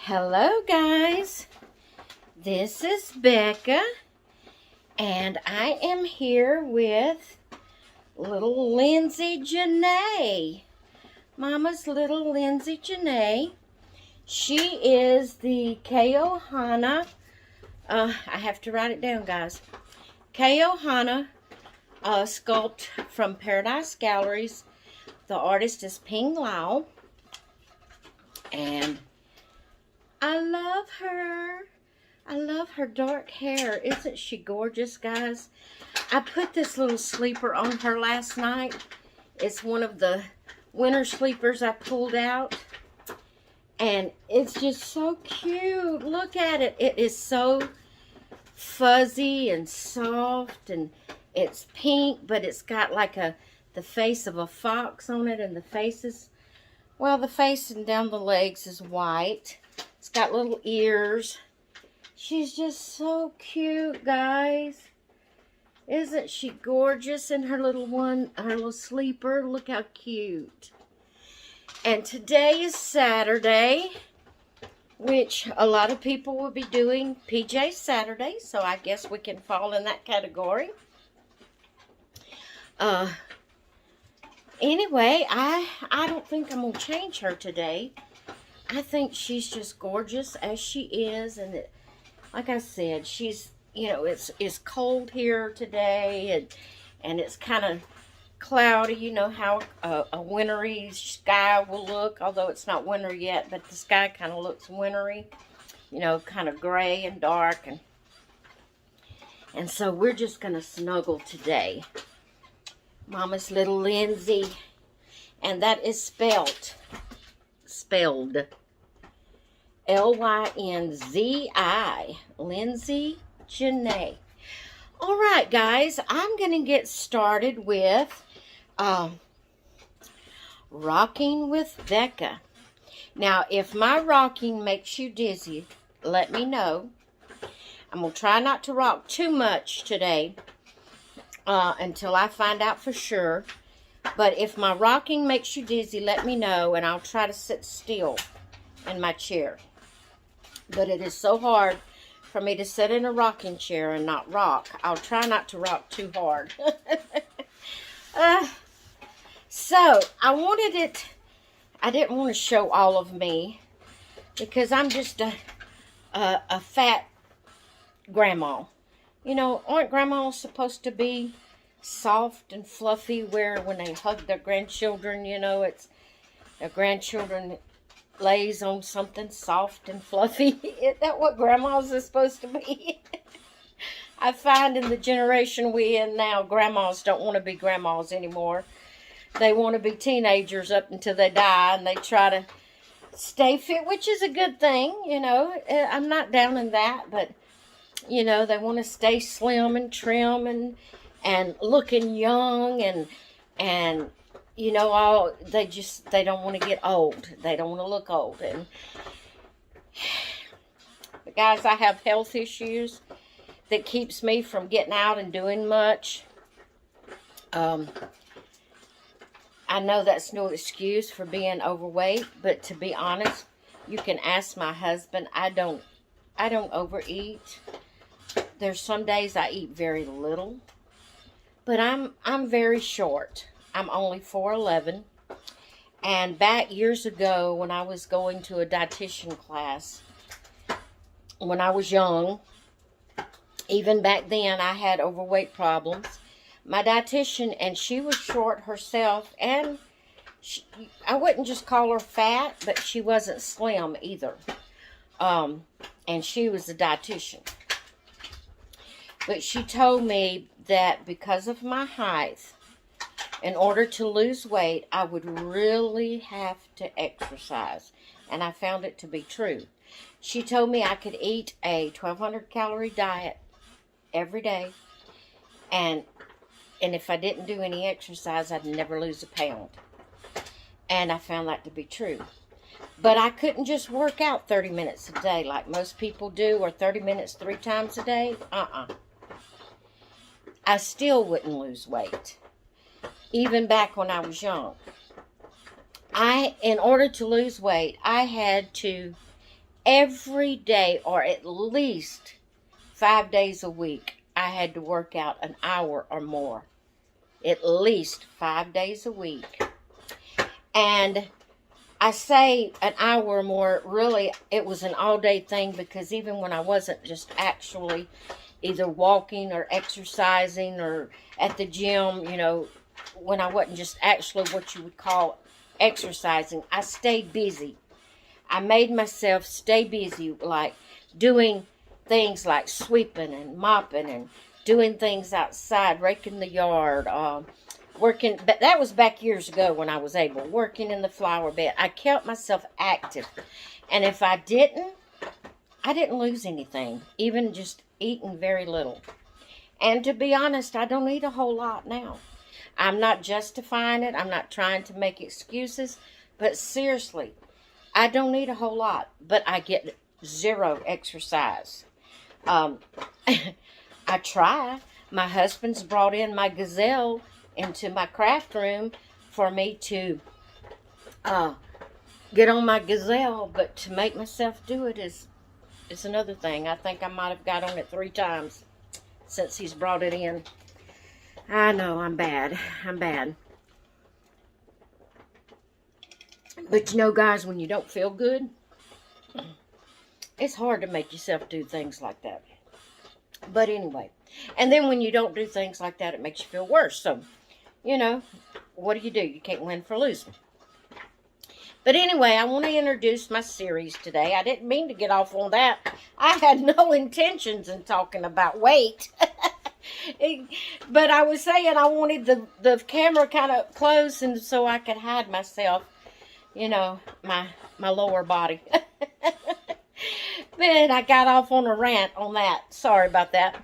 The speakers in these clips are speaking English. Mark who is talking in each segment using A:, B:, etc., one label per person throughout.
A: Hello guys, this is Becca and I am here with little Lindsay Janae, Mama's little Lindsay Janae. She is the Keohana, I have to write it down guys, Keohana sculpt from Paradise Galleries. The artist is Ping Lau and I love her. I love her dark hair. Isn't she gorgeous, guys? I put this little sleeper on her last night. It's one of the winter sleepers I pulled out. And it's just so cute. Look at it. It is so fuzzy and soft. And it's pink, but it's got like the face of a fox on it. And the face is, well, the face and down the legs is white. It's got little ears. She's just so cute, guys. Isn't she gorgeous in her little sleeper? Look how cute. And today is Saturday, which a lot of people will be doing PJ Saturday, so I guess we can fall in that category. Anyway, I don't think I'm going to change her today. I think she's just gorgeous as she is, and like I said, she's, you know, it's cold here today, and it's kind of cloudy. You know how a wintry sky will look, although it's not winter yet, but the sky kind of looks wintry, you know, kind of gray and dark, and so we're just going to snuggle today. Mama's little Lindsay, and that is spelled L-Y-N-Z-I, Lindsay Janae. All right, guys, I'm going to get started with rocking with Becca. Now, if my rocking makes you dizzy, let me know. I'm going to try not to rock too much today until I find out for sure. But if my rocking makes you dizzy, let me know, and I'll try to sit still in my chair. But it is so hard for me to sit in a rocking chair and not rock. I'll try not to rock too hard. So, I didn't want to show all of me, because I'm just a fat grandma. You know, aren't grandmas supposed to be soft and fluffy, where when they hug their grandchildren, you know, it's their grandchildren lays on something soft and fluffy? Isn't that what grandmas are supposed to be? I find in the generation we in now, grandmas don't want to be grandmas anymore. They want to be teenagers up until they die, and they try to stay fit, which is a good thing, you know. I'm not down in that, but, you know, they want to stay slim and trim and looking young, and you know, they don't want to get old. They don't want to look old. But guys, I have health issues that keeps me from getting out and doing much. I know that's no excuse for being overweight, but to be honest, you can ask my husband. I don't overeat. There's some days I eat very little. But I'm very short. I'm only 4'11". And back years ago, when I was going to a dietitian class, when I was young, even back then, I had overweight problems. My dietitian, and she was short herself, and I wouldn't just call her fat, but she wasn't slim either. And she was a dietitian. But she told me that because of my height, in order to lose weight, I would really have to exercise. And I found it to be true. She told me I could eat a 1,200 calorie diet every day. And if I didn't do any exercise, I'd never lose a pound. And I found that to be true. But I couldn't just work out 30 minutes a day like most people do, or 30 minutes 3 times a day. I still wouldn't lose weight, even back when I was young. In order to lose weight, I had to every day, or at least 5 days a week, I had to work out an hour or more. At least 5 days a week. And I say an hour or more, really, it was an all-day thing, because even when I wasn't just actually either walking or exercising or at the gym, you know, when I wasn't just actually what you would call exercising, I stayed busy. I made myself stay busy, like doing things like sweeping and mopping and doing things outside, raking the yard, working, but that was back years ago when I was able, working in the flower bed. I kept myself active. And if I didn't lose anything, even just eating very little. And to be honest, I don't eat a whole lot now. I'm not justifying it. I'm not trying to make excuses. But seriously, I don't eat a whole lot. But I get zero exercise. I try. My husband's brought in my gazelle into my craft room for me to get on my gazelle, but to make myself do it is another thing. I think I might have got on it 3 times since he's brought it in. I know, I'm bad. I'm bad. But you know, guys, when you don't feel good, it's hard to make yourself do things like that. But anyway, and then when you don't do things like that, it makes you feel worse. So, you know, what do? You can't win for losing. But anyway, I want to introduce my series today. I didn't mean to get off on that. I had no intentions in talking about weight. But I was saying I wanted the camera kind of close, and so I could hide myself, you know, my lower body. But I got off on a rant on that. Sorry about that.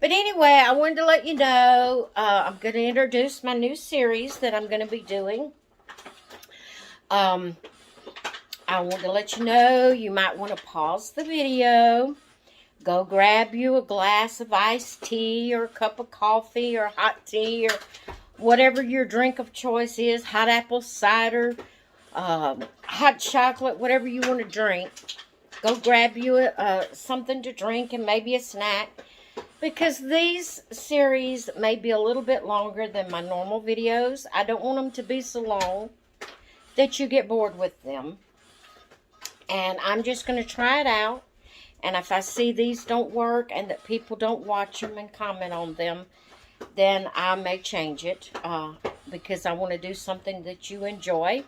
A: But anyway, I wanted to let you know, I'm going to introduce my new series that I'm going to be doing. I want to let you know, you might want to pause the video, go grab you a glass of iced tea or a cup of coffee or hot tea or whatever your drink of choice is, hot apple cider, hot chocolate, whatever you want to drink. Go grab you something to drink and maybe a snack. Because these series may be a little bit longer than my normal videos. I don't want them to be so long that you get bored with them. And I'm just going to try it out. And if I see these don't work and that people don't watch them and comment on them, then I may change it. Because I want to do something that you enjoy.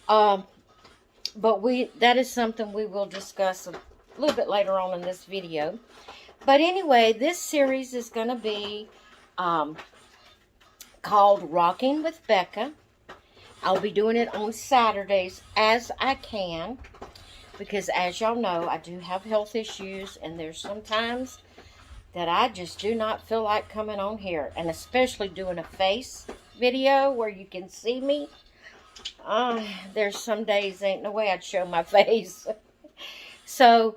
A: But that is something we will discuss a little bit later on in this video. But anyway, this series is going to be called Rocking with Becca. I'll be doing it on Saturdays as I can. Because as y'all know, I do have health issues. And there's sometimes that I just do not feel like coming on here. And especially doing a face video where you can see me. There's some days ain't no way I'd show my face. So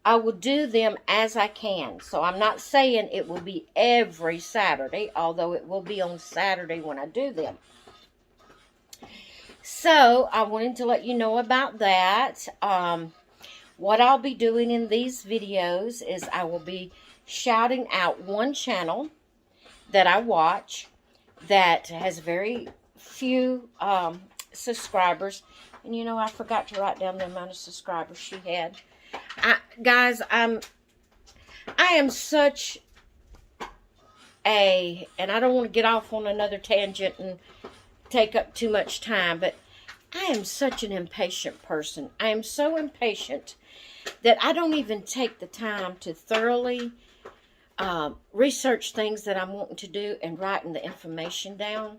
A: I will do them as I can. So I'm not saying it will be every Saturday, although it will be on Saturday when I do them. So I wanted to let you know about that. What I'll be doing in these videos is I will be shouting out one channel that I watch that has very few subscribers. And you know, I forgot to write down the amount of subscribers she had. Guys, I am such and I don't want to get off on another tangent and take up too much time, but I am such an impatient person. I am so impatient that I don't even take the time to thoroughly research things that I'm wanting to do and writing the information down.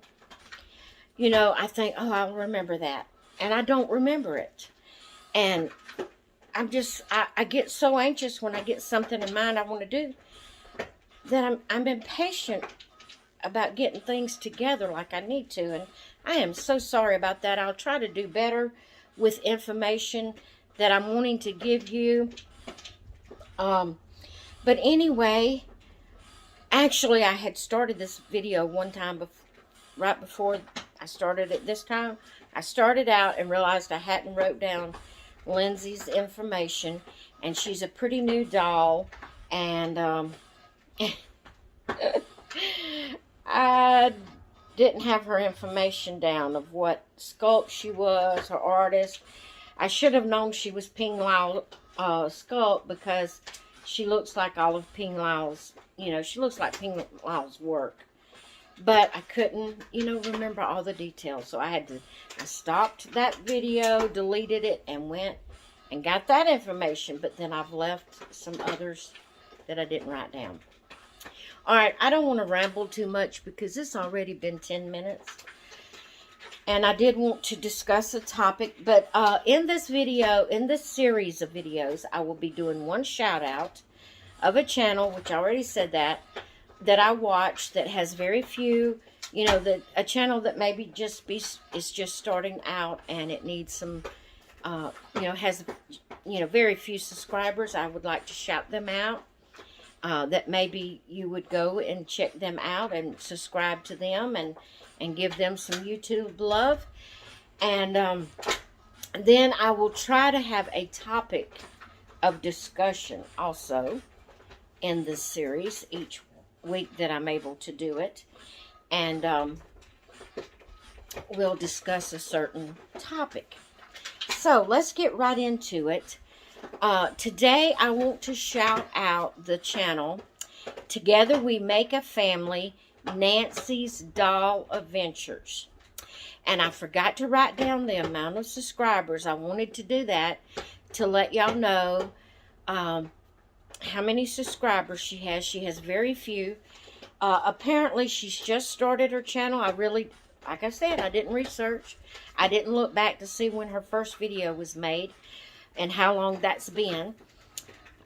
A: You know, I think, oh, I'll remember that. And I don't remember it. And I'm just, I get so anxious when I get something in mind I want to do that I'm impatient about getting things together like I need to. And I am so sorry about that. I'll try to do better with information that I'm wanting to give you. But anyway, actually I had started this video one time right before I started it this time. I started out and realized I hadn't wrote down Lindsay's information, and she's a pretty new doll, and I didn't have her information down of what sculpt she was, her artist. I should have known she was Ping Lao sculpt, because she looks like all of Ping Lao's, she looks like Ping Lao's work. But I couldn't, remember all the details. So I stopped that video, deleted it, and went and got that information. But then I've left some others that I didn't write down. All right, I don't want to ramble too much because it's already been 10 minutes. And I did want to discuss a topic. But in this video, in this series of videos, I will be doing one shout out of a channel, which I already said that I watch, that has very few, a channel that maybe is just starting out, and it needs some, has, very few subscribers. I would like to shout them out. That maybe you would go and check them out and subscribe to them and give them some YouTube love. And then I will try to have a topic of discussion also in this series each week that I'm able to do it. And we'll discuss a certain topic. So let's get right into it. Today I want to shout out the channel Together We Make a Family, Nancy's Doll Adventures. And I forgot to write down the amount of subscribers. I wanted to do that to let y'all know how many subscribers she has. She has very few. Apparently she's just started her channel. Like I said, I didn't research. I didn't look back to see when her first video was made and how long that's been.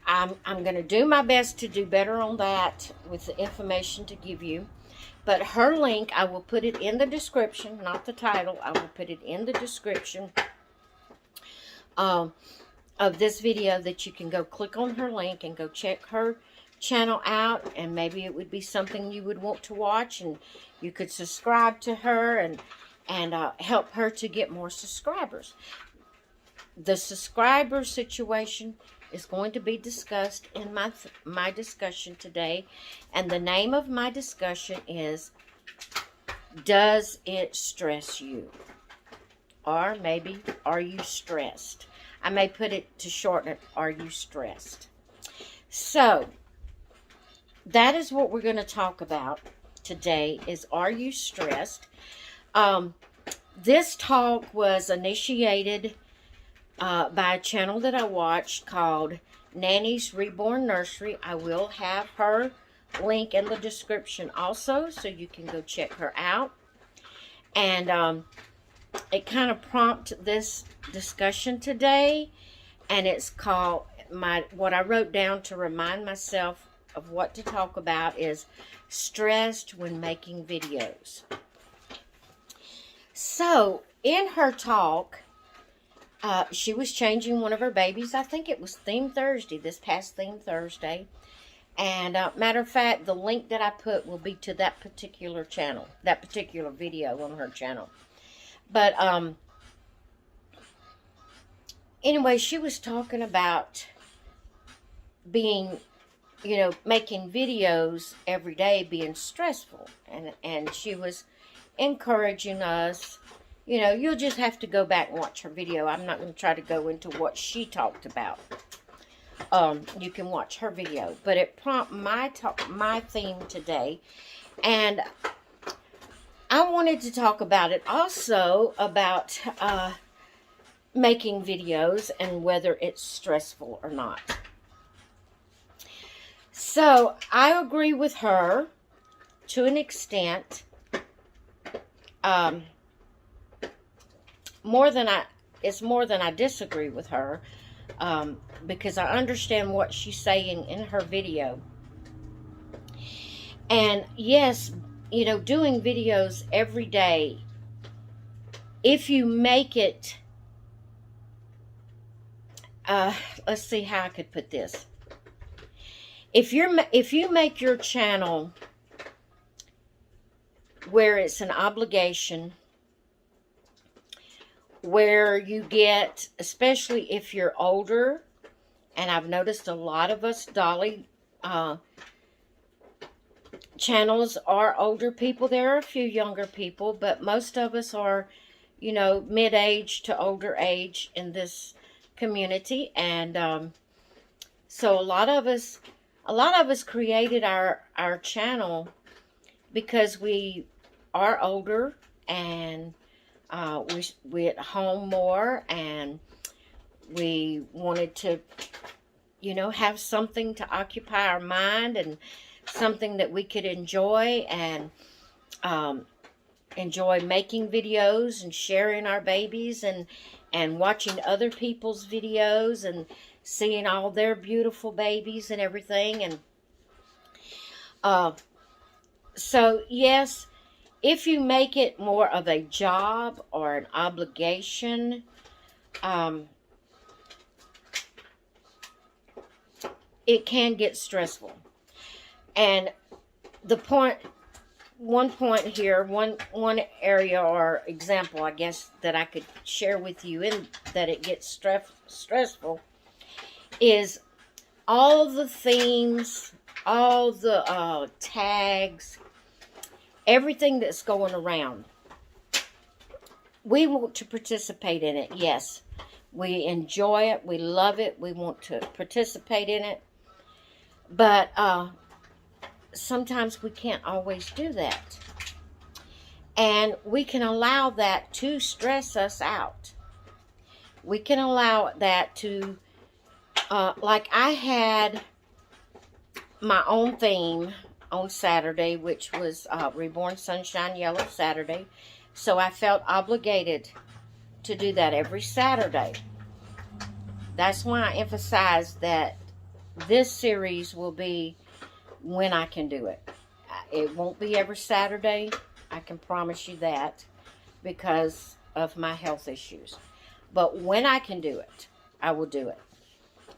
A: I'm going to do my best to do better on that with the information to give you. But her link, I will put it in the description, not the title. I will put it in the description of this video, that you can go click on her link and go check her channel out. And maybe it would be something you would want to watch, and you could subscribe to her and help her to get more subscribers. The subscriber situation is going to be discussed in my discussion today. And the name of my discussion is, Does It Stress You? Or maybe, Are You Stressed? I may put it to shorten it, Are You Stressed? So, that is what we're going to talk about today, is Are You Stressed? This talk was initiated by a channel that I watched called Nanny's Reborn Nursery. I will have her link in the description also, so you can go check her out. And it kind of prompted this discussion today, and it's called, what I wrote down to remind myself of what to talk about is stressed when making videos. So, in her talk, she was changing one of her babies. I think it was Theme Thursday, this past Theme Thursday. And matter of fact, the link that I put will be to that particular channel, that particular video on her channel. But anyway, she was talking about being, making videos every day being stressful. And she was encouraging us. You'll just have to go back and watch her video. I'm not going to try to go into what she talked about. You can watch her video. But it prompted my theme today. And I wanted to talk about it also, about making videos and whether it's stressful or not. So, I agree with her to an extent. It's more than I disagree with her, because I understand what she's saying in her video. And yes, doing videos every day, if you make it, let's see how I could put this. If you make your channel where it's an obligation, where you get, especially if you're older, and I've noticed a lot of us Dolly channels are older people. There are a few younger people, but most of us are, you know, mid-age to older age in this community. And so a lot of us created our channel because we are older, and we at home more, and we wanted to, you know, have something to occupy our mind, and something that we could enjoy, and enjoy making videos and sharing our babies, and watching other people's videos and seeing all their beautiful babies and everything. And so yes, if you make it more of a job or an obligation, it can get stressful. And one point here, one area or example, I guess, that I could share with you in that it gets stressful is all the themes, all the tags, everything that's going around. We want to participate in it, yes. We enjoy it, we love it, we want to participate in it. But sometimes we can't always do that. And we can allow that to stress us out. We can allow that to, like I had my own theme on Saturday, which was Reborn Sunshine Yellow Saturday. So I felt obligated to do that every Saturday. That's why I emphasize that this series will be when I can do it. It won't be every Saturday. I can promise you that, because of my health issues. But when I can do it, I will do it.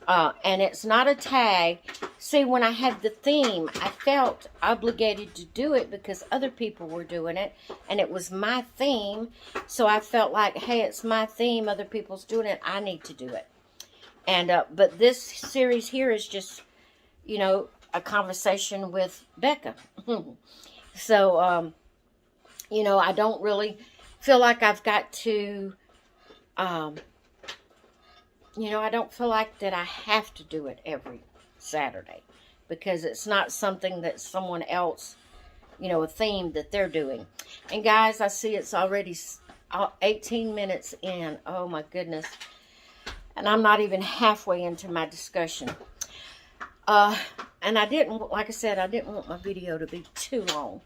A: And it's not a tag. See, when I had the theme, I felt obligated to do it because other people were doing it, and it was my theme. So I felt like, hey, it's my theme, other people's doing it, I need to do it. And but this series here is just, you know, a conversation with Becca. So, you know, I don't really feel like I've got to, you know, I don't feel like that I have to do it every Saturday, because it's not something that someone else, you know, a theme that they're doing. And guys, I see it's already 18 minutes in. Oh my goodness. And I'm not even halfway into my discussion. And I didn't, like I said, I didn't want my video to be too long.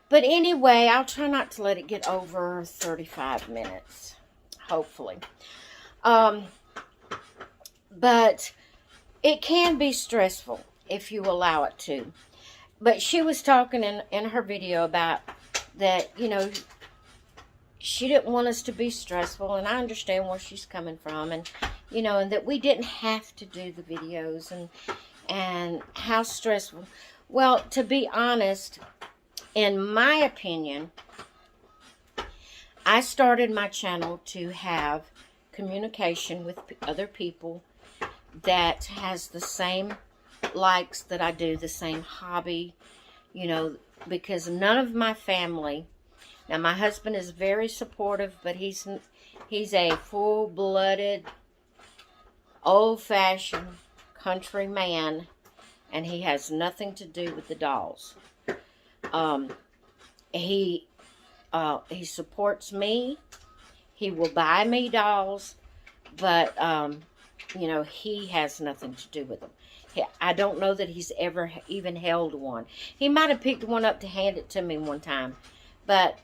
A: But anyway, I'll try not to let it get over 35 minutes, hopefully. But it can be stressful if you allow it to. But she was talking in her video about that, you know, she didn't want us to be stressful, and I understand where she's coming from, and, you know, and that we didn't have to do the videos, and how stressful. Well, to be honest, in my opinion, I started my channel to have communication with other people that has the same likes that I do, the same hobby, you know, because none of my family, now my husband is very supportive, but he's a full-blooded, old-fashioned country man, and he has nothing to do with the dolls. He supports me. He will buy me dolls, but you know, he has nothing to do with them. I don't know that he's ever even held one. He might have picked one up to hand it to me one time, but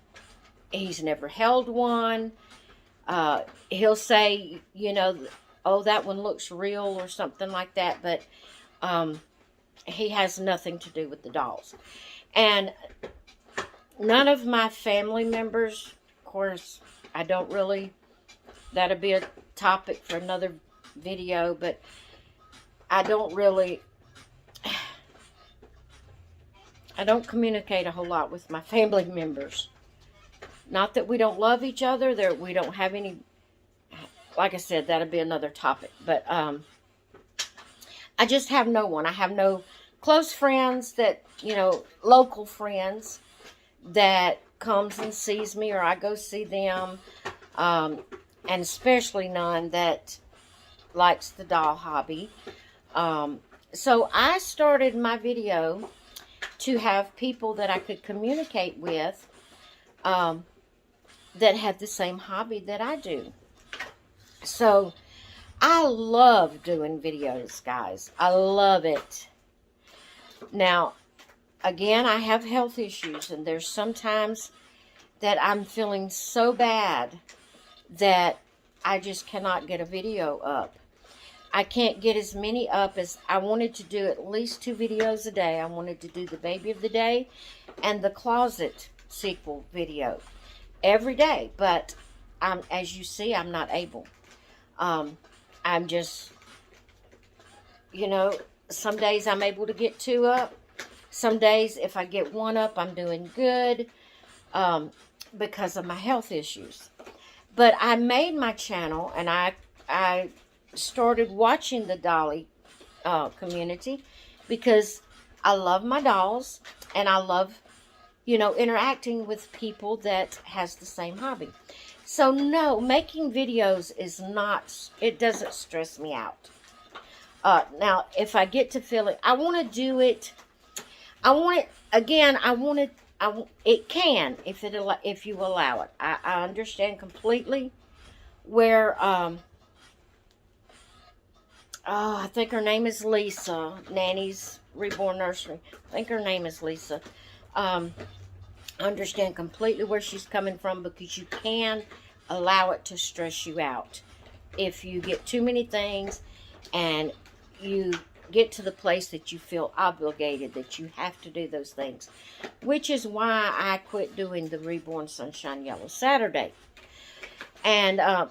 A: he's never held one. He'll say, you know, oh, that one looks real or something like that, but he has nothing to do with the dolls. And none of my family members, of course, I don't really, that'll be a topic for another video, but I don't communicate a whole lot with my family members. Not that we don't love each other, we don't have any like I said, that'll be another topic. But I just have no one. I have no close friends that, local friends that comes and sees me, or I go see them. And especially none that likes the doll hobby. So I started my video to have people that I could communicate with that had the same hobby that I do. So I love doing videos, guys. I love it. Now, again, I have health issues, and there's sometimes that I'm feeling so bad that I just cannot get a video up. I can't get as many up as I wanted to do. At least 2 videos a day. I wanted to do the baby of the day and the closet sequel video every day, but as you see, I'm not able. I'm just, some days I'm able to get 2 up. Some days, if I get 1 up, I'm doing good because of my health issues. But I made my channel, and I started watching the dolly community because I love my dolls, and I love, interacting with people that has the same hobby. So no, making videos is not, it doesn't stress me out. Now, if I get to feel it, I want to do it. I want it, again, it can, if you allow it. I understand completely where, I think her name is Lisa, Nanny's Reborn Nursery. I think her name is Lisa. I understand completely where she's coming from, because you can allow it to stress you out. If you get too many things and you get to the place that you feel obligated, that you have to do those things, which is why I quit doing the Reborn Sunshine Yellow Saturday. And, I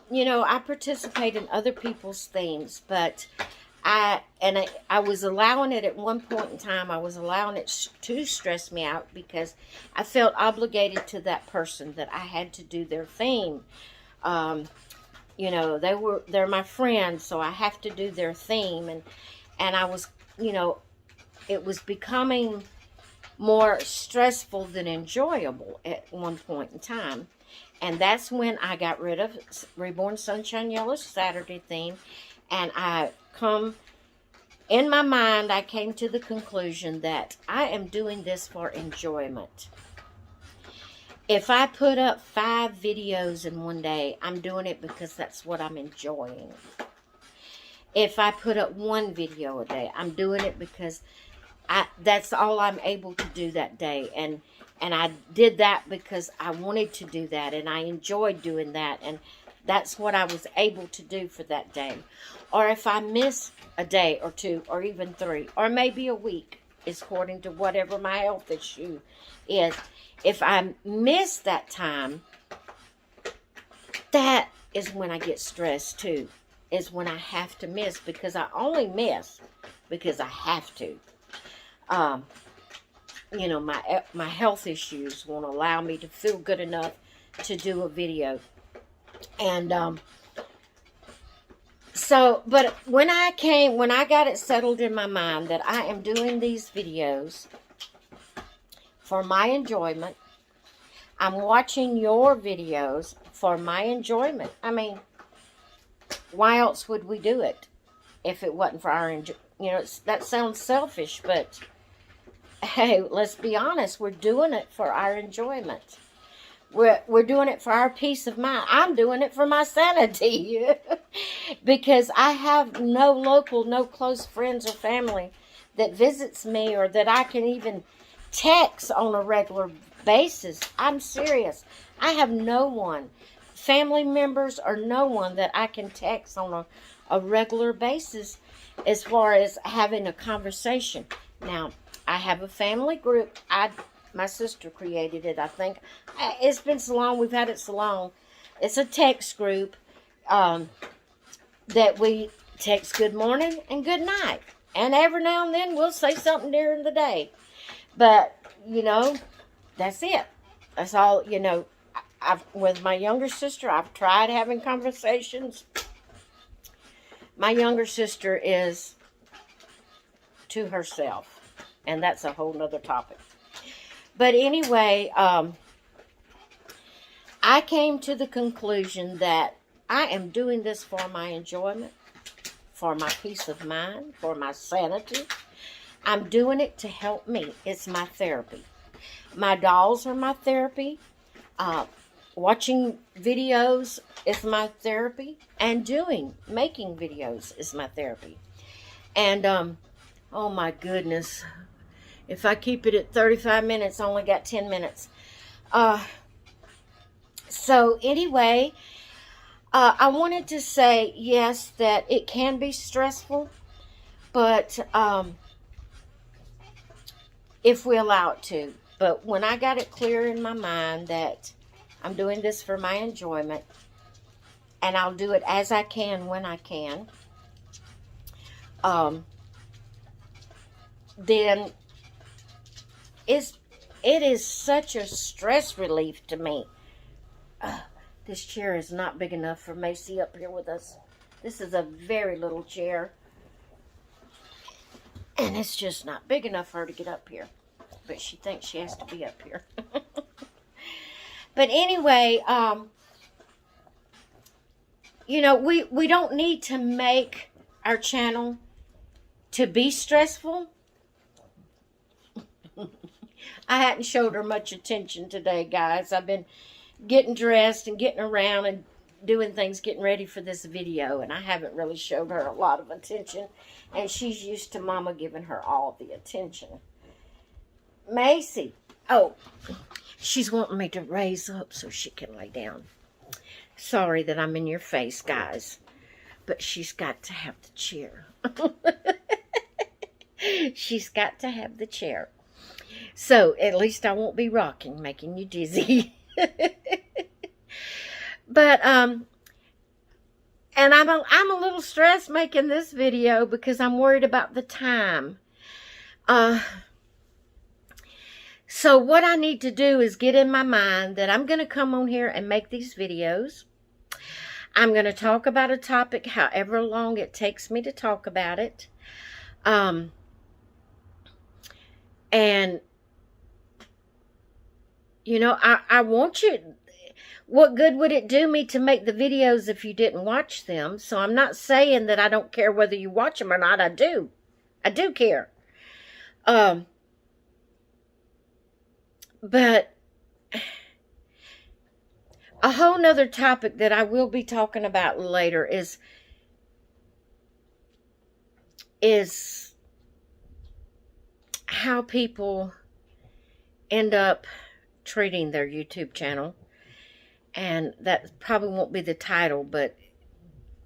A: participate in other people's things, but I was allowing it at one point in time. I was allowing it to stress me out because I felt obligated to that person, that I had to do their theme. They're my friends, so I have to do their theme. And I was, it was becoming more stressful than enjoyable at one point in time. And that's when I got rid of Reborn Sunshine Yellow Saturday theme. And in my mind, I came to the conclusion that I am doing this for enjoyment. If I put up 5 videos in one day, I'm doing it because that's what I'm enjoying. If I put up 1 video a day, I'm doing it because that's all I'm able to do that day. And I did that because I wanted to do that, and I enjoyed doing that, and that's what I was able to do for that day. Or if I miss a day or 2 or even 3 or maybe a week, is according to whatever my health issue is. If I miss that time, that is when I get stressed too. Is when I have to miss, because I only miss because I have to. My health issues won't allow me to feel good enough to do a video. And but when I got it settled in my mind that I am doing these videos for my enjoyment, I'm watching your videos for my enjoyment. I mean, why else would we do it if it wasn't for our enjoyment? That sounds selfish, but hey, let's be honest. We're doing it for our enjoyment. We're doing it for our peace of mind. I'm doing it for my sanity because I have no close friends or family that visits me or that I can even text on a regular basis. I'm serious. I have no one, family members or no one that I can text on a regular basis as far as having a conversation. Now, I have a family group. My sister created it, I think. It's been so long. We've had it so long. It's a text group that we text good morning and good night. And every now and then we'll say something during the day. But, that's it. That's all, with my younger sister, I've tried having conversations. My younger sister is to herself, and that's a whole nother topic. But anyway, I came to the conclusion that I am doing this for my enjoyment, for my peace of mind, for my sanity. I'm doing it to help me. It's my therapy. My dolls are my therapy. Watching videos is my therapy. And making videos is my therapy. And, oh my goodness. If I keep it at 35 minutes, I only got 10 minutes. So anyway, I wanted to say, yes, that it can be stressful. But, if we allow it to. But when I got it clear in my mind that I'm doing this for my enjoyment, and I'll do it as I can when I can, then it is such a stress relief to me. This chair is not big enough for Macy up here with us. This is a very little chair. And it's just not big enough for her to get up here. But she thinks she has to be up here. But anyway, you know, we don't need to make our channel to be stressful. I hadn't showed her much attention today, guys. I've been getting dressed and getting around and doing things, getting ready for this video, and I haven't really showed her a lot of attention, and she's used to Mama giving her all the attention. Macy, oh, she's wanting me to raise up so she can lay down. Sorry that I'm in your face, guys, but she's got to have the chair. She's got to have the chair. So at least I won't be rocking, making you dizzy. But, and I'm a little stressed making this video because I'm worried about the time. So what I need to do is get in my mind that I'm going to come on here and make these videos. I'm going to talk about a topic however long it takes me to talk about it. And, you know, I want you... What good would it do me to make the videos if you didn't watch them? So I'm not saying that I don't care whether you watch them or not. I do. I do care. But a whole nother topic that I will be talking about later is how people end up treating their YouTube channel. And that probably won't be the title, but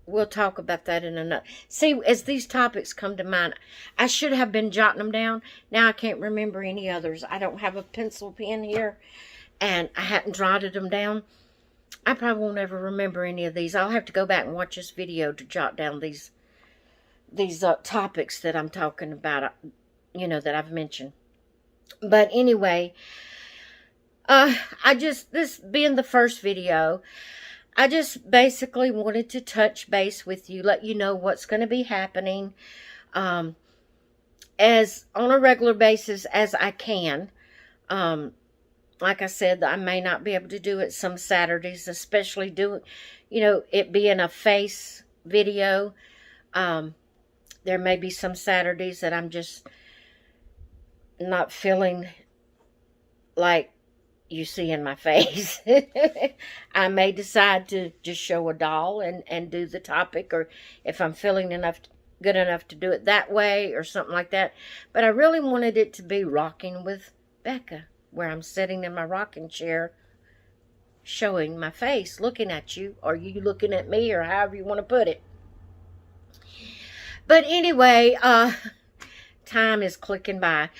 A: we'll talk about that in another. See, as these topics come to mind, I should have been jotting them down. Now I can't remember any others. I don't have a pencil pen here, and I hadn't jotted them down. I probably won't ever remember any of these. I'll have to go back and watch this video to jot down these topics that I'm talking about, you know, that I've mentioned. But anyway... this being the first video, I just basically wanted to touch base with you, let you know what's going to be happening, as on a regular basis as I can. Like I said, I may not be able to do it some Saturdays, especially it being a face video. There may be some Saturdays that I'm just not feeling like you see in my face. I may decide to just show a doll and do the topic, or if I'm feeling good enough to do it that way or something like that. But I really wanted it to be rocking with Becca, where I'm sitting in my rocking chair showing my face, looking at you, or you looking at me, or however you want to put it. But anyway, time is clicking by.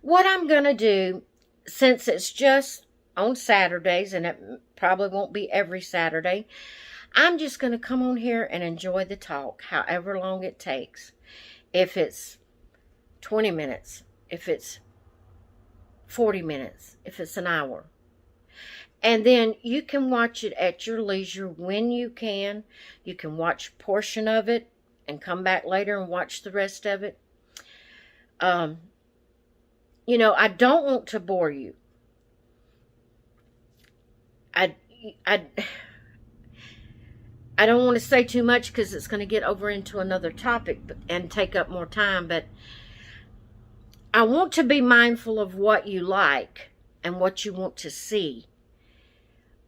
A: What I'm going to do, since it's just on Saturdays, and it probably won't be every Saturday, I'm just going to come on here and enjoy the talk, however long it takes. If it's 20 minutes, if it's 40 minutes, if it's an hour. And then you can watch it at your leisure when you can. You can watch a portion of it and come back later and watch the rest of it. Um, I don't want to bore you. I, I, I don't want to say too much because it's going to get over into another topic and take up more time, but I want to be mindful of what you like and what you want to see.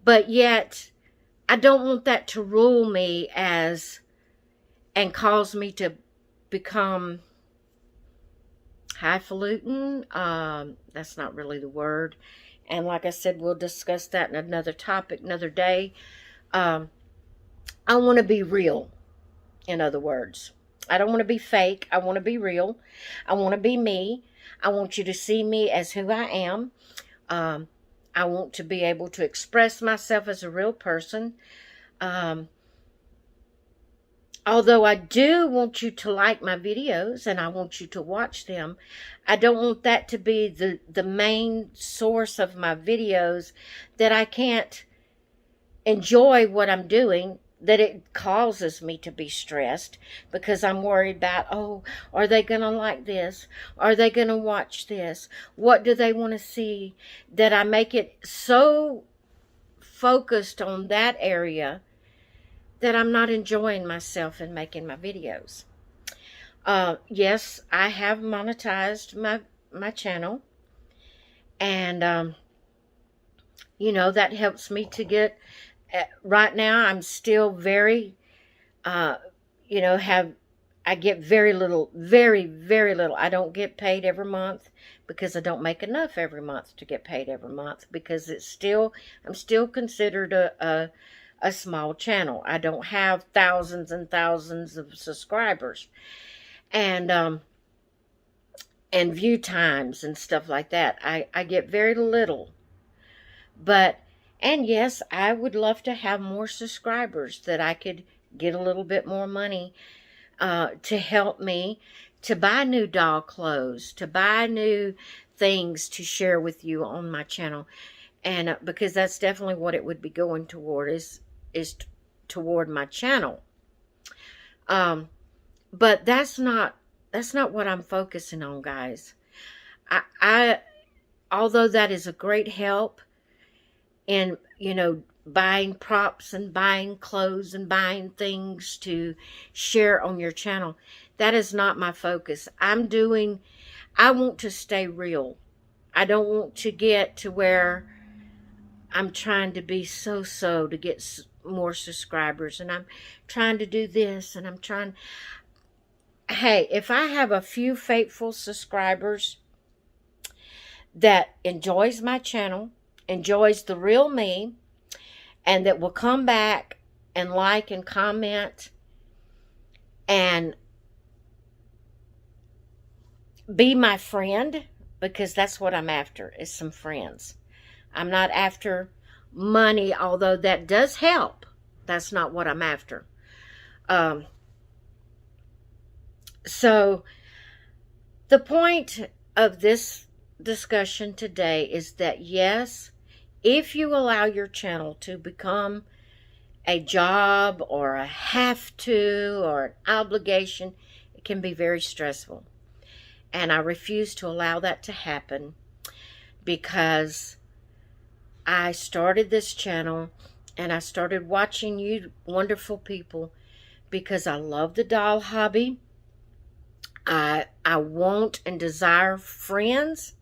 A: But yet, I don't want that to rule me and cause me to become highfalutin. That's not really the word. And like I said, we'll discuss that in another topic, another day. I want to be real, in other words. I don't want to be fake. I want to be real. I want to be me. I want you to see me as who I am. I want to be able to express myself as a real person. Although I do want you to like my videos and I want you to watch them, I don't want that to be the main source of my videos, that I can't enjoy what I'm doing, that it causes me to be stressed because I'm worried about, oh, are they going to like this? Are they going to watch this? What do they want to see? That I make it so focused on that area that I'm not enjoying myself in making my videos. Yes, I have monetized my channel, and that helps me to get. Right now, I'm still very, I get very little, very, very little. I don't get paid every month because I don't make enough every month to get paid every month, because I'm still considered a small channel. I don't have thousands and thousands of subscribers and view times and stuff like that. I get very little. And yes, I would love to have more subscribers, that I could get a little bit more money to help me to buy new doll clothes, to buy new things to share with you on my channel. And because that's definitely what it would be going toward, is toward my channel. But that's not what I'm focusing on, guys. I although that is a great help in, buying props and buying clothes and buying things to share on your channel, that is not my focus. I want to stay real. I don't want to get to where I'm trying to be so to get more subscribers, and I'm trying to do this, and I'm trying. Hey, if I have a few faithful subscribers that enjoys my channel, enjoys the real me, and that will come back and like and comment and be my friend, because that's what I'm after, is some friends. I'm not after money, although that does help. That's not what I'm after. So the point of this discussion today is that, yes, if you allow your channel to become a job or a have to or an obligation, it can be very stressful. And I refuse to allow that to happen, because I started this channel and I started watching you wonderful people because I love the doll hobby. I want and desire friends.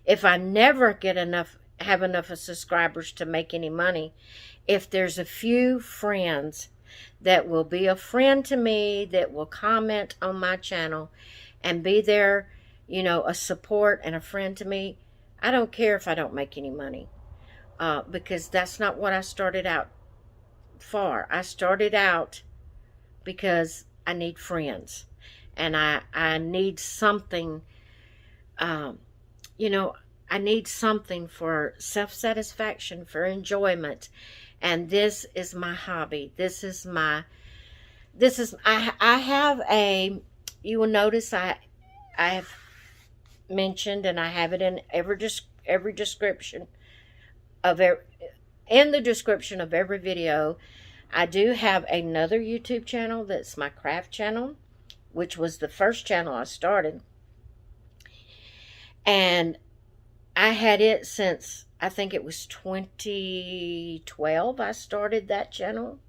A: If I never have enough of subscribers to make any money, if there's a few friends that will be a friend to me, that will comment on my channel and be there, a support and a friend to me, I don't care if I don't make any money, because that's not what I started out for. I started out because I need friends, and I need something, I need something for self-satisfaction, for enjoyment. And this is my hobby. I have you will notice I have mentioned, and I have it in every description of in the description of every video, I do have another YouTube channel that's my craft channel, which was the first channel I started. And I had it since, I think it was 2012 I started that channel.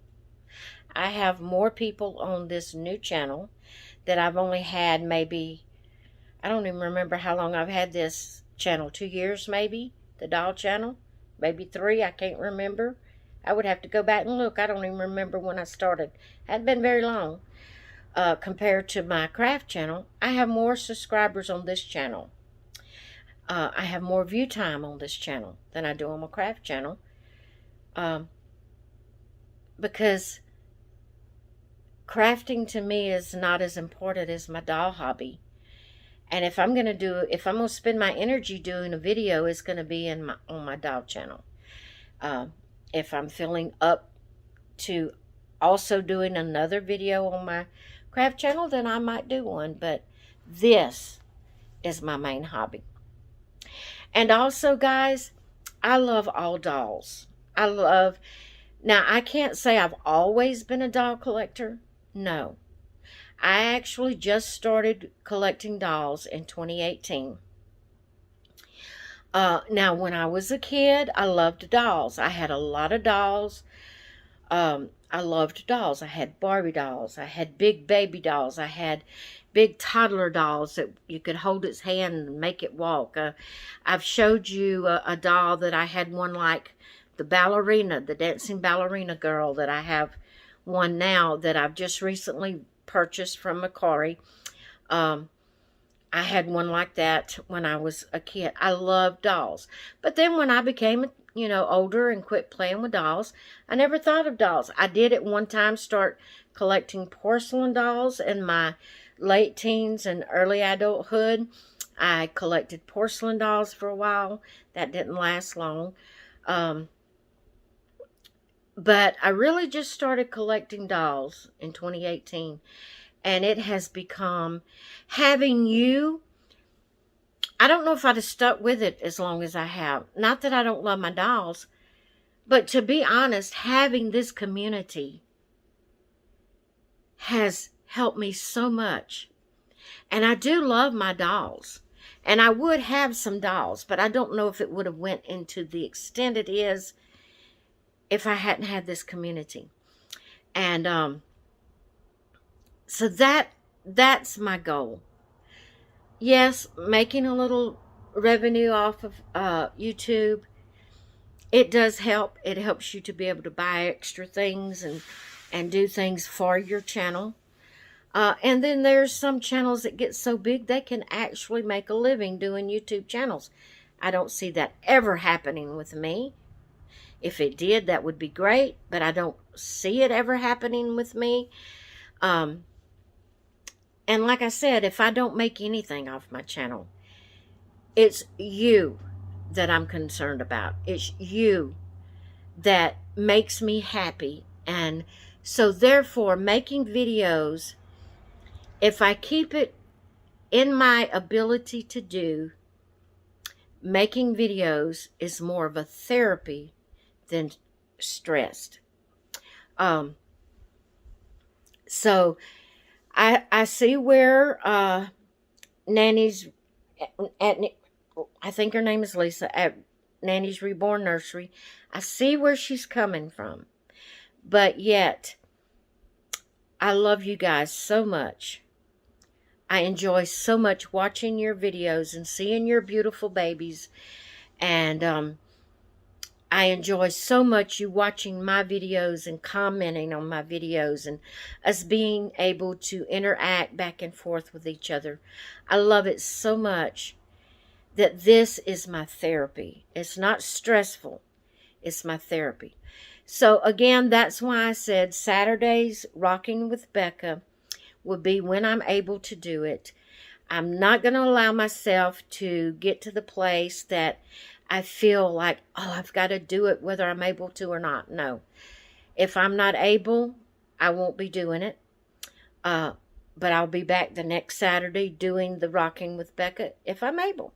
A: I have more people on this new channel that I've only had maybe, I don't even remember how long I've had this channel, 2 years maybe, the doll channel, maybe 3, I can't remember. I would have to go back and look. I don't even remember when I started. It hadn't been very long. Compared to my craft channel, I have more subscribers on this channel. I have more view time on this channel than I do on my craft channel. Because crafting to me is not as important as my doll hobby. And if I'm going to spend my energy doing a video, it's going to be on my doll channel. If I'm feeling up to also doing another video on my craft channel, then I might do one. But this is my main hobby. And also, guys, I love all dolls. Now, I can't say I've always been a doll collector. No. I actually just started collecting dolls in 2018. Now, when I was a kid, I loved dolls. I had a lot of dolls. I loved dolls. I had Barbie dolls. I had big baby dolls. I had big toddler dolls that you could hold its hand and make it walk. I've showed you a doll that I had one like the ballerina, the dancing ballerina girl, that I have one now that I've just recently purchased from Macari. I had one like that when I was a kid. I loved dolls. But then when I became, older and quit playing with dolls, I never thought of dolls. I did at one time start collecting porcelain dolls in my late teens and early adulthood. I collected porcelain dolls for a while. That didn't last long. But I really just started collecting dolls in 2018. And it has become, having you, I don't know if I'd have stuck with it as long as I have. Not that I don't love my dolls, but to be honest, having this community has helped me so much. And I do love my dolls. And I would have some dolls, but I don't know if it would have went into the extent it is if I hadn't had this community. And so that's my goal. Yes, making a little revenue off of YouTube, it does help. It helps you to be able to buy extra things and do things for your channel. And then there's some channels that get so big they can actually make a living doing YouTube channels. I don't see that ever happening with me. If it did, that would be great, but I don't see it ever happening with me. And like I said, if I don't make anything off my channel, it's you that I'm concerned about. It's you that makes me happy. And so therefore, making videos, if I keep it in my ability to do, making videos is more of a therapy than stressed. So I see where Nanny's, I think her name is Lisa, at Nanny's Reborn Nursery. I see where she's coming from. But yet, I love you guys so much. I enjoy so much watching your videos and seeing your beautiful babies. And I enjoy so much you watching my videos and commenting on my videos and us being able to interact back and forth with each other. I love it so much that this is my therapy. It's not stressful. It's my therapy. So again, that's why I said Saturdays Rocking with Becca would be when I'm able to do it. I'm not going to allow myself to get to the place that I feel like, oh, I've got to do it whether I'm able to or not. No. If I'm not able, I won't be doing it. But I'll be back the next Saturday doing the Rocking with Becca if I'm able.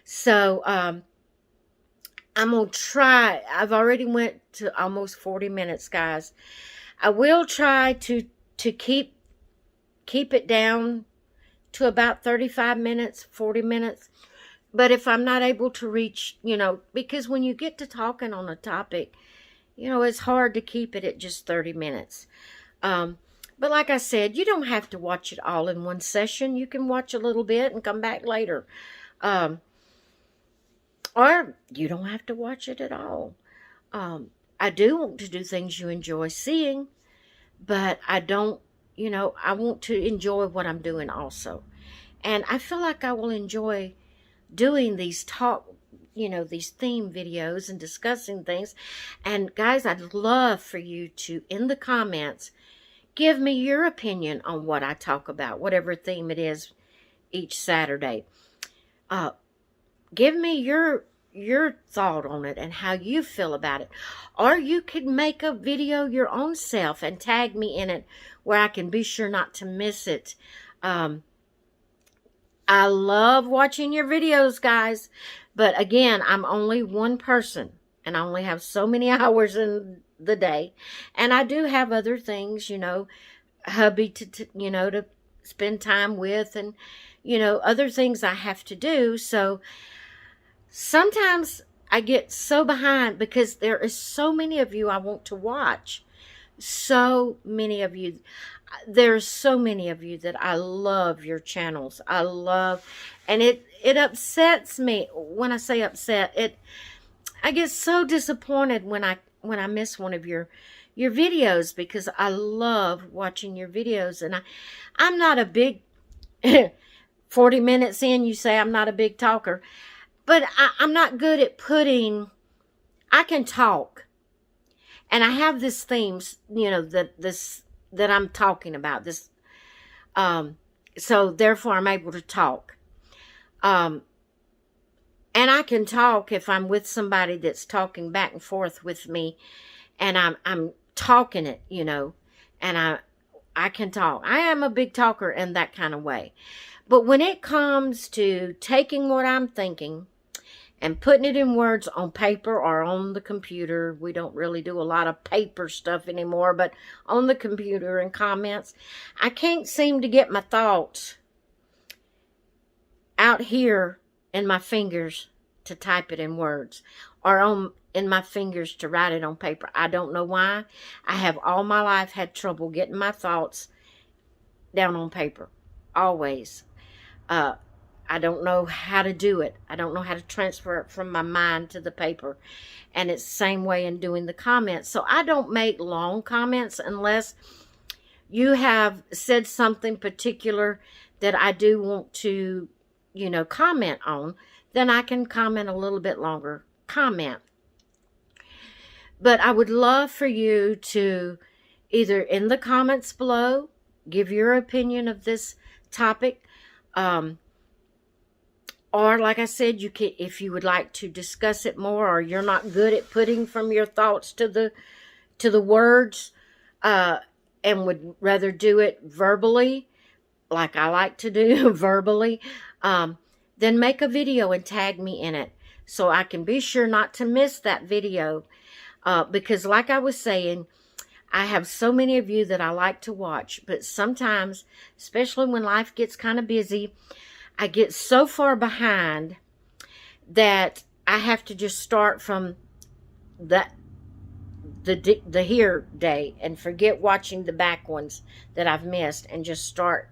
A: So, I'm going to try. I've already went to almost 40 minutes, guys. I will try to keep it down to about 35 minutes, 40 minutes. But if I'm not able to reach, because when you get to talking on a topic, it's hard to keep it at just 30 minutes. But like I said, you don't have to watch it all in one session. You can watch a little bit and come back later. Or you don't have to watch it at all. I do want to do things you enjoy seeing, but I don't, I want to enjoy what I'm doing also. And I feel like I will enjoy doing these these theme videos and discussing things. And guys, I'd love for you to, in the comments, give me your opinion on what I talk about, whatever theme it is each Saturday. Give me your thought on it and how you feel about it. Or you could make a video your own self and tag me in it where I can be sure not to miss it. I love watching your videos, guys. But again, I'm only one person and I only have so many hours in the day. And I do have other things, hubby to spend time with, and, other things I have to do. So sometimes I get so behind because there is so many of you I want to watch. So many of you. There's so many of you that I love your channels. I love, and it upsets me when I say upset. I get so disappointed when I miss one of your videos, because I love watching your videos. And I'm not a big 40 minutes in, you say I'm not a big talker, but I'm not good at I can talk, and I have this themes, that I'm talking about this. So therefore I'm able to talk. And I can talk if I'm with somebody that's talking back and forth with me, and I'm talking it, and I can talk. I am a big talker in that kind of way. But when it comes to taking what I'm thinking and putting it in words on paper or on the computer, we don't really do a lot of paper stuff anymore, but on the computer and comments, I can't seem to get my thoughts out here in my fingers to type it in words, or in my fingers to write it on paper. I don't know why. I have all my life had trouble getting my thoughts down on paper. Always. I don't know how to do it. I don't know how to transfer it from my mind to the paper. And it's the same way in doing the comments. So I don't make long comments unless you have said something particular that I do want to, comment on. Then I can comment a little bit longer. Comment. But I would love for you to either in the comments below give your opinion of this topic. Or, like I said, you can, if you would like to discuss it more, or you're not good at putting from your thoughts to the words, and would rather do it verbally, like I like to do verbally, then make a video and tag me in it so I can be sure not to miss that video. Because, like I was saying, I have so many of you that I like to watch, but sometimes, especially when life gets kind of busy, I get so far behind that I have to just start from the here day and forget watching the back ones that I've missed, and just start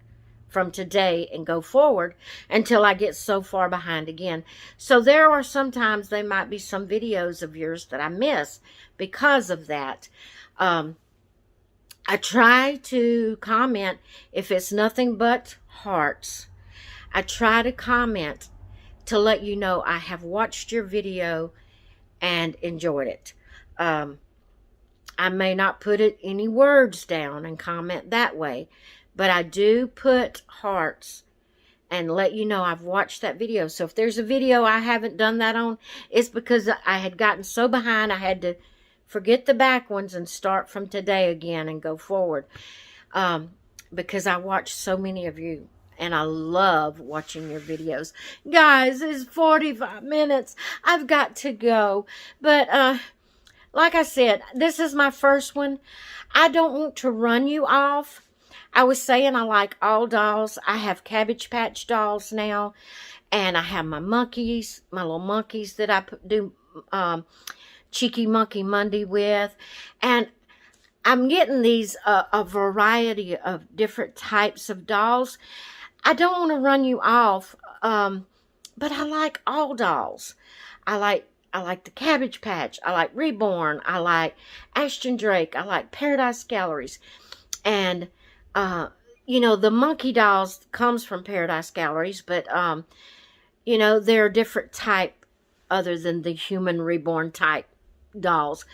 A: from today and go forward until I get so far behind again. So there are sometimes there might be some videos of yours that I miss because of that. I try to comment if it's nothing but hearts. I try to comment to let you know I have watched your video and enjoyed it. I may not put any words down and comment that way, but I do put hearts and let you know I've watched that video. So if there's a video I haven't done that on, it's because I had gotten so behind I had to forget the back ones and start from today again and go forward. Because I watched so many of you. and I love watching your videos. Guys, it's 45 minutes. I've got to go. But, like I said, this is my first one. I don't want to run you off. I was saying I like all dolls. I have Cabbage Patch dolls now. And I have my monkeys, my little monkeys that I do Cheeky Monkey Monday with. And I'm getting these, a variety of different types of dolls. I don't want to run you off, but I like all dolls. I like the Cabbage Patch. I like Reborn. I like Ashton Drake. I like Paradise Galleries. And, you know, the monkey dolls comes from Paradise Galleries, but, you know, they're a different type other than the human reborn type dolls.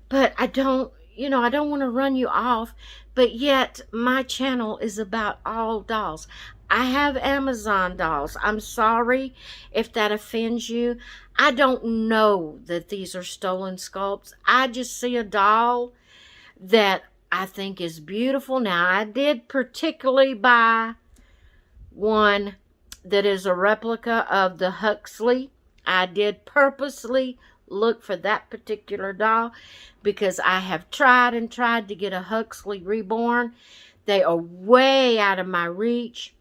A: But I don't want to run you off, but yet my channel is about all dolls. I have Amazon dolls. I'm sorry if that offends you. I don't know that these are stolen sculpts. I just see a doll that I think is beautiful. Now, I did particularly buy one that is a replica of the Huxley. I did purposely look for that particular doll because I have tried and tried to get a Huxley Reborn. They are way out of my reach.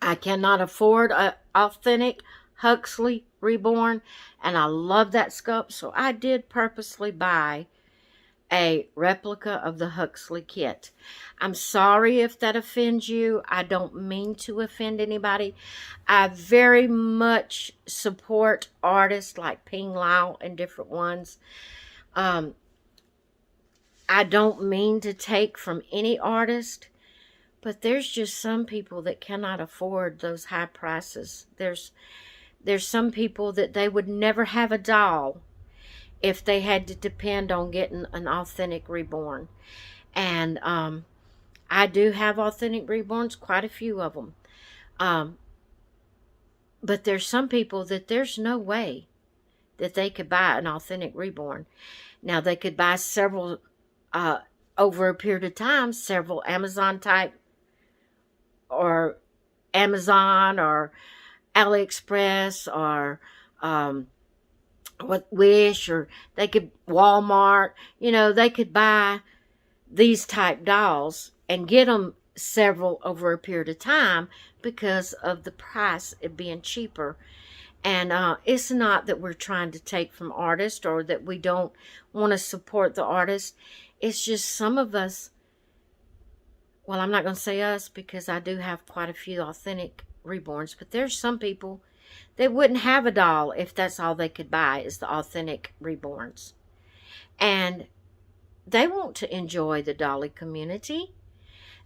A: I cannot afford an authentic Huxley Reborn, and I love that sculpt, so I did purposely buy a replica of the Huxley kit. I'm sorry if that offends you. I don't mean to offend anybody. I very much support artists like Ping Lao and different ones. I don't mean to take from any artist, but there's just some people that cannot afford those high prices. There's some people that they would never have a doll if they had to depend on getting an authentic Reborn. And I do have authentic Reborns, quite a few of them. But there's some people that there's no way that they could buy an authentic Reborn. Now, they could buy several, over a period of time, several Amazon type, or Amazon, or AliExpress, or Wish, or they could Walmart. You know, they could buy these type dolls and get them several over a period of time because of the price it being cheaper. And it's not that we're trying to take from artists or that we don't want to support the artist. It's just some of us, well, I'm not going to say us because I do have quite a few authentic Reborns, but there's some people that wouldn't have a doll if that's all they could buy is the authentic Reborns. And they want to enjoy the dolly community.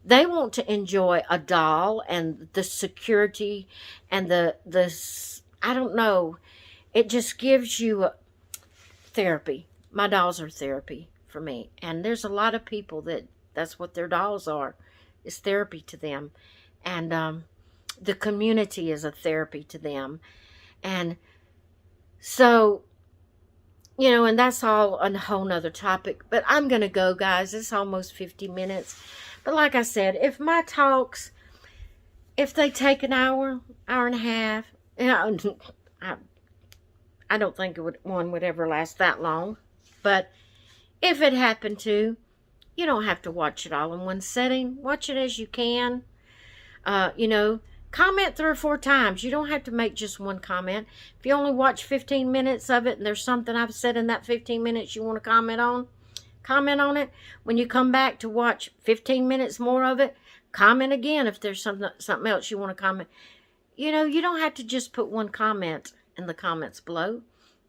A: They want to enjoy a doll and the security and the I don't know. It just gives you therapy. My dolls are therapy for me. And there's a lot of people that's what their dolls are. It's therapy to them. And the community is a therapy to them. And so, you know, and that's all a whole nother topic. But I'm going to go, guys. It's almost 50 minutes. But like I said, if my talks, if they take an hour, hour and a half, you know, I don't think one would ever last that long. But if it happened to, you don't have to watch it all in one setting. Watch it as you can. You know, comment 3 or 4 times. You don't have to make just one comment. If you only watch 15 minutes of it and there's something I've said in that 15 minutes you want to comment on it. When you come back to watch 15 minutes more of it, comment again if there's something else you want to comment. You know, you don't have to just put one comment in the comments below.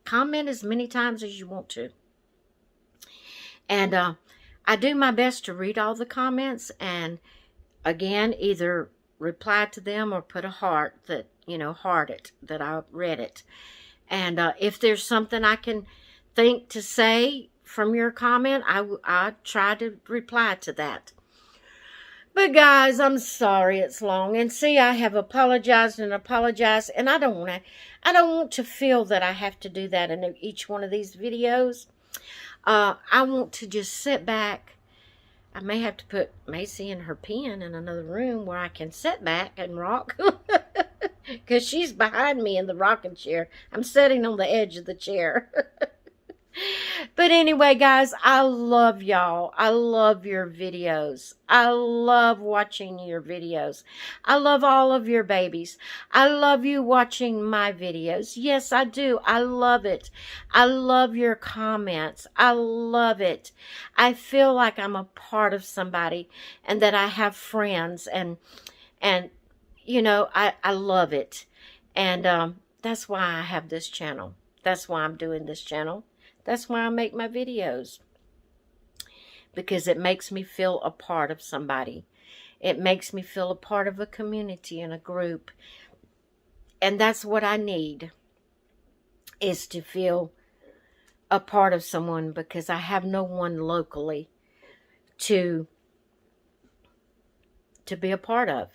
A: Comment as many times as you want to. And I do my best to read all the comments and, again, either reply to them or put a heart that, you know, heart it, that I read it. And if there's something I can think to say from your comment, I try to reply to that. But guys, I'm sorry it's long. And see, I have apologized and apologized, and I don't want to feel that I have to do that in each one of these videos. I want to just sit back, I may have to put Macy and her pen in another room where I can sit back and rock. Because she's behind me in the rocking chair. I'm sitting on the edge of the chair. But anyway, guys, I love y'all. I love your videos. I love watching your videos. I love all of your babies. I love you watching my videos. Yes, I do. I love it. I love your comments. I love it. I feel like I'm a part of somebody and that I have friends and you know, I love it. And that's why I have this channel. That's why I'm doing this channel. That's why I make my videos. Because it makes me feel a part of somebody. It makes me feel a part of a community and a group. And that's what I need. Is to feel a part of someone. Because I have no one locally to be a part of.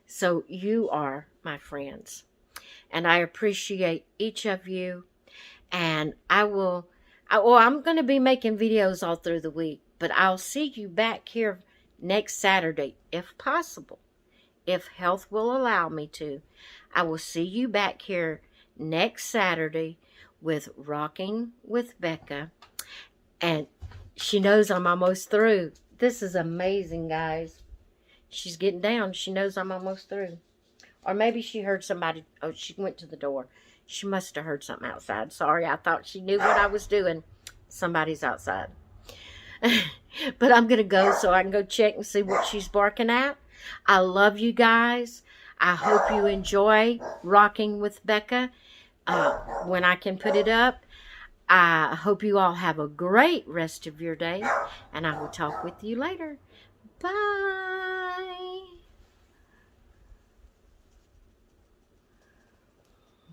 A: So you are my friends. And I appreciate each of you. And I'm going to be making videos all through the week. But I'll see you back here next Saturday, if possible. If health will allow me to. I will see you back here next Saturday with Rocking with Becca. And she knows I'm almost through. This is amazing, guys. She's getting down. She knows I'm almost through. Or maybe she heard somebody. Oh, she went to the door. She must have heard something outside. Sorry, I thought she knew what I was doing. Somebody's outside. But I'm going to go so I can go check and see what she's barking at. I love you guys. I hope you enjoy Rocking with Becca when I can put it up. I hope you all have a great rest of your day. And I will talk with you later. Bye.